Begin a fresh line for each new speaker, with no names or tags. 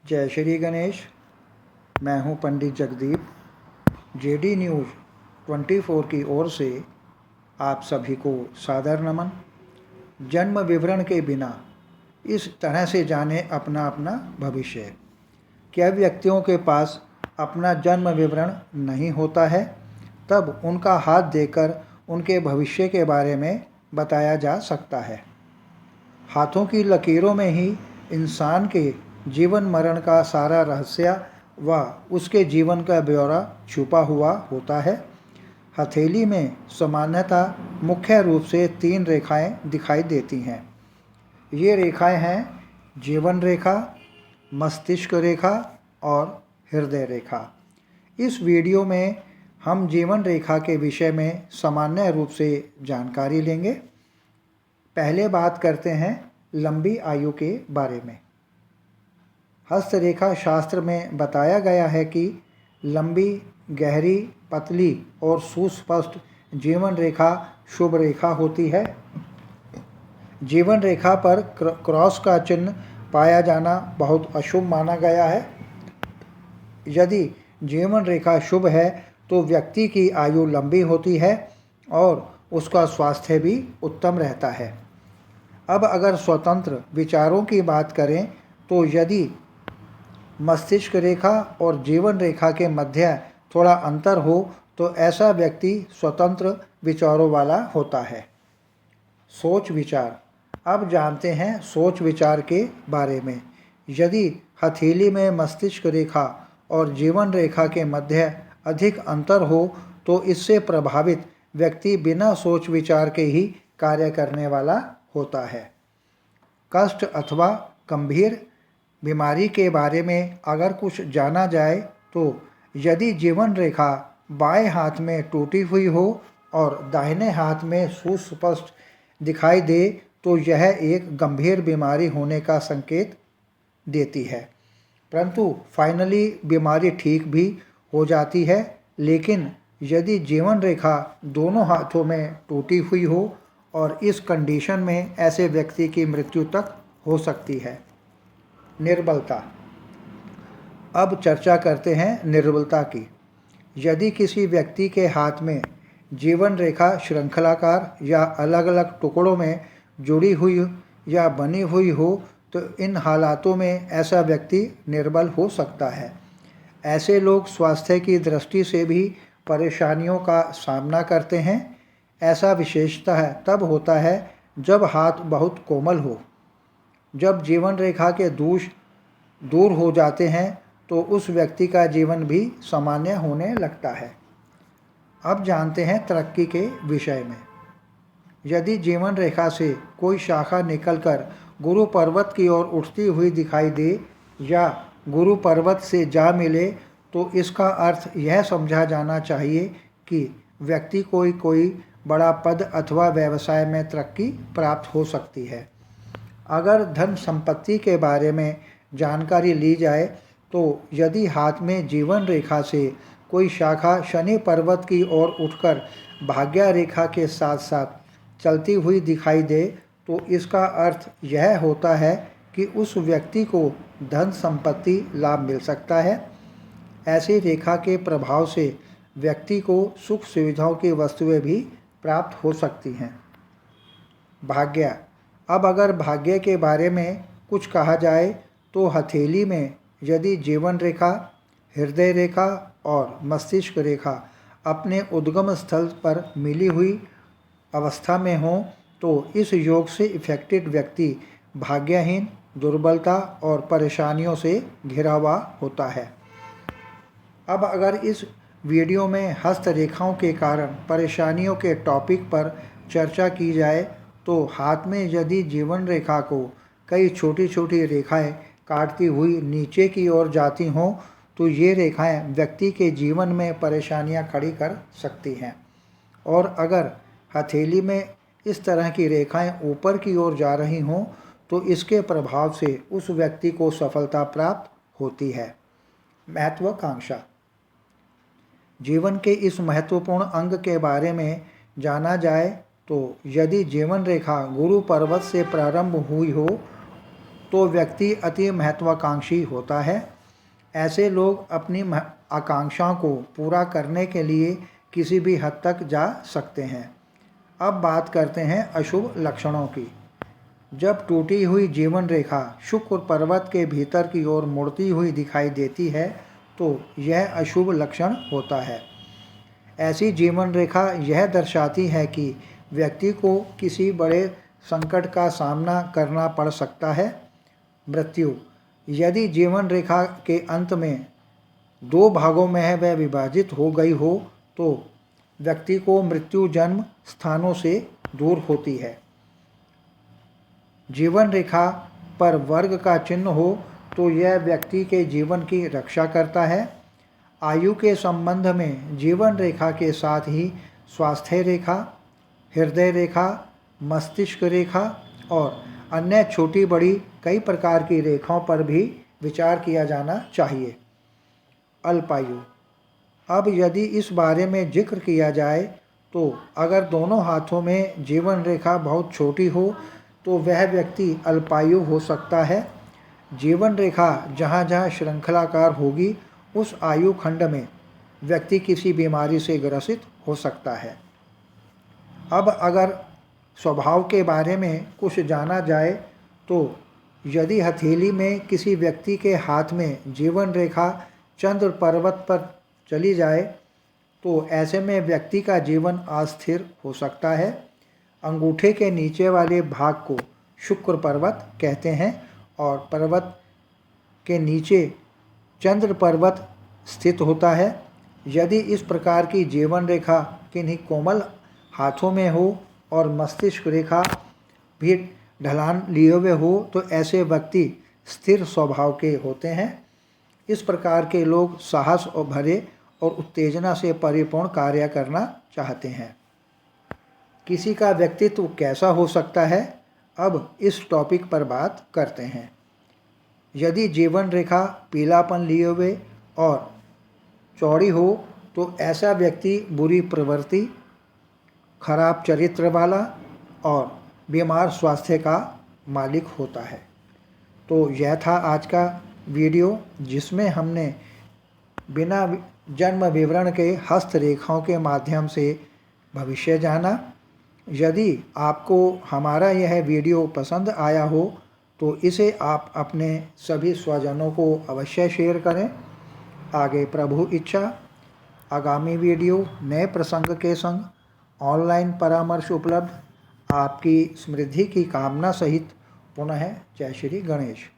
जय श्री गणेश। मैं हूं पंडित जगदीप। जेडी न्यूज़ 24 की ओर से आप सभी को सादर नमन। जन्म विवरण के बिना इस तरह से जाने अपना अपना भविष्य। क्या व्यक्तियों के पास अपना जन्म विवरण नहीं होता है, तब उनका हाथ देकर उनके भविष्य के बारे में बताया जा सकता है। हाथों की लकीरों में ही इंसान के जीवन मरण का सारा रहस्य व उसके जीवन का ब्यौरा छुपा हुआ होता है। हथेली में सामान्यतः मुख्य रूप से 3 रेखाएं दिखाई देती हैं। ये रेखाएं हैं जीवन रेखा, मस्तिष्क रेखा और हृदय रेखा। इस वीडियो में हम जीवन रेखा के विषय में सामान्य रूप से जानकारी लेंगे। पहले बात करते हैं लंबी आयु के बारे में। हस्तरेखा शास्त्र में बताया गया है कि लंबी, गहरी, पतली और सुस्पष्ट जीवन रेखा शुभ रेखा होती है। जीवन रेखा पर क्रॉस का चिन्ह पाया जाना बहुत अशुभ माना गया है। यदि जीवन रेखा शुभ है तो व्यक्ति की आयु लंबी होती है और उसका स्वास्थ्य भी उत्तम रहता है। अब अगर स्वतंत्र विचारों की बात करें तो यदि मस्तिष्क रेखा और जीवन रेखा के मध्य थोड़ा अंतर हो तो ऐसा व्यक्ति स्वतंत्र विचारों वाला होता है। सोच विचार। अब जानते हैं सोच विचार के बारे में। यदि हथेली में मस्तिष्क रेखा और जीवन रेखा के मध्य अधिक अंतर हो तो इससे प्रभावित व्यक्ति बिना सोच विचार के ही कार्य करने वाला होता है। कष्ट अथवा गंभीर बीमारी के बारे में अगर कुछ जाना जाए तो यदि जीवन रेखा बाएं हाथ में टूटी हुई हो और दाहिने हाथ में सुस्पष्ट दिखाई दे तो यह एक गंभीर बीमारी होने का संकेत देती है। परंतु फाइनली बीमारी ठीक भी हो जाती है। लेकिन यदि जीवन रेखा दोनों हाथों में टूटी हुई हो और इस कंडीशन में ऐसे व्यक्ति की मृत्यु तक हो सकती है। निर्बलता। अब चर्चा करते हैं निर्बलता की। यदि किसी व्यक्ति के हाथ में जीवन रेखा श्रृंखलाकार या अलग अलग टुकड़ों में जुड़ी हुई या बनी हुई हो तो इन हालातों में ऐसा व्यक्ति निर्बल हो सकता है। ऐसे लोग स्वास्थ्य की दृष्टि से भी परेशानियों का सामना करते हैं। ऐसा विशेषतः तब होता है जब हाथ बहुत कोमल हो। जब जीवन रेखा के दोष दूर हो जाते हैं तो उस व्यक्ति का जीवन भी सामान्य होने लगता है। अब जानते हैं तरक्की के विषय में। यदि जीवन रेखा से कोई शाखा निकलकर गुरु पर्वत की ओर उठती हुई दिखाई दे या गुरु पर्वत से जा मिले तो इसका अर्थ यह समझा जाना चाहिए कि व्यक्ति कोई बड़ा पद अथवा व्यवसाय में तरक्की प्राप्त हो सकती है। अगर धन संपत्ति के बारे में जानकारी ली जाए तो यदि हाथ में जीवन रेखा से कोई शाखा शनि पर्वत की ओर उठकर भाग्य रेखा के साथ साथ चलती हुई दिखाई दे तो इसका अर्थ यह होता है कि उस व्यक्ति को धन संपत्ति लाभ मिल सकता है। ऐसी रेखा के प्रभाव से व्यक्ति को सुख सुविधाओं की वस्तुएं भी प्राप्त हो सकती हैं। भाग्य। अब अगर भाग्य के बारे में कुछ कहा जाए तो हथेली में यदि जीवन रेखा, हृदय रेखा और मस्तिष्क रेखा अपने उद्गम स्थल पर मिली हुई अवस्था में हो तो इस योग से इफेक्टेड व्यक्ति भाग्यहीन, दुर्बलता और परेशानियों से घिरा हुआ होता है। अब अगर इस वीडियो में हस्तरेखाओं के कारण परेशानियों के टॉपिक पर चर्चा की जाए तो हाथ में यदि जीवन रेखा को कई छोटी छोटी रेखाएं काटती हुई नीचे की ओर जाती हों तो ये रेखाएं व्यक्ति के जीवन में परेशानियां खड़ी कर सकती हैं। और अगर हथेली में इस तरह की रेखाएं ऊपर की ओर जा रही हों तो इसके प्रभाव से उस व्यक्ति को सफलता प्राप्त होती है। महत्वाकांक्षा। जीवन के इस महत्वपूर्ण अंग के बारे में जाना जाए तो यदि जीवन रेखा गुरु पर्वत से प्रारंभ हुई हो तो व्यक्ति अति महत्वाकांक्षी होता है। ऐसे लोग अपनी आकांक्षाओं को पूरा करने के लिए किसी भी हद तक जा सकते हैं। अब बात करते हैं अशुभ लक्षणों की। जब टूटी हुई जीवन रेखा शुक्र पर्वत के भीतर की ओर मुड़ती हुई दिखाई देती है तो यह अशुभ लक्षण होता है। ऐसी जीवन रेखा यह दर्शाती है कि व्यक्ति को किसी बड़े संकट का सामना करना पड़ सकता है। मृत्यु, यदि जीवन रेखा के अंत में 2 भागों में वह विभाजित हो गई हो तो व्यक्ति को मृत्यु जन्म स्थानों से दूर होती है। जीवन रेखा पर वर्ग का चिन्ह हो तो यह व्यक्ति के जीवन की रक्षा करता है। आयु के संबंध में जीवन रेखा के साथ ही स्वास्थ्य रेखा, हृदय रेखा, मस्तिष्क रेखा और अन्य छोटी बड़ी कई प्रकार की रेखाओं पर भी विचार किया जाना चाहिए। अल्पायु, अब यदि इस बारे में जिक्र किया जाए तो अगर दोनों हाथों में जीवन रेखा बहुत छोटी हो तो वह व्यक्ति अल्पायु हो सकता है। जीवन रेखा जहाँ जहाँ श्रृंखलाकार होगी उस आयु खंड में व्यक्ति किसी बीमारी से ग्रसित हो सकता है। अब अगर स्वभाव के बारे में कुछ जाना जाए तो यदि हथेली में किसी व्यक्ति के हाथ में जीवन रेखा चंद्र पर्वत पर चली जाए तो ऐसे में व्यक्ति का जीवन अस्थिर हो सकता है। अंगूठे के नीचे वाले भाग को शुक्र पर्वत कहते हैं और पर्वत के नीचे चंद्र पर्वत स्थित होता है। यदि इस प्रकार की जीवन रेखा किन्हीं कोमल हाथों में हो और मस्तिष्क रेखा भी ढलान लिए हुए हो तो ऐसे व्यक्ति स्थिर स्वभाव के होते हैं। इस प्रकार के लोग साहस और भरे और उत्तेजना से परिपूर्ण कार्य करना चाहते हैं। किसी का व्यक्तित्व कैसा हो सकता है, अब इस टॉपिक पर बात करते हैं। यदि जीवन रेखा पीलापन लिए हुए और चौड़ी हो तो ऐसा व्यक्ति बुरी प्रवृत्ति, खराब चरित्र वाला और बीमार स्वास्थ्य का मालिक होता है। तो यह था आज का वीडियो जिसमें हमने बिना जन्म विवरण के हस्तरेखाओं के माध्यम से भविष्य जाना। यदि आपको हमारा यह वीडियो पसंद आया हो तो इसे आप अपने सभी स्वजनों को अवश्य शेयर करें। आगे प्रभु इच्छा आगामी वीडियो नए प्रसंग के संग ऑनलाइन परामर्श उपलब्ध। आपकी समृद्धि की कामना सहित पुनः जय श्री गणेश।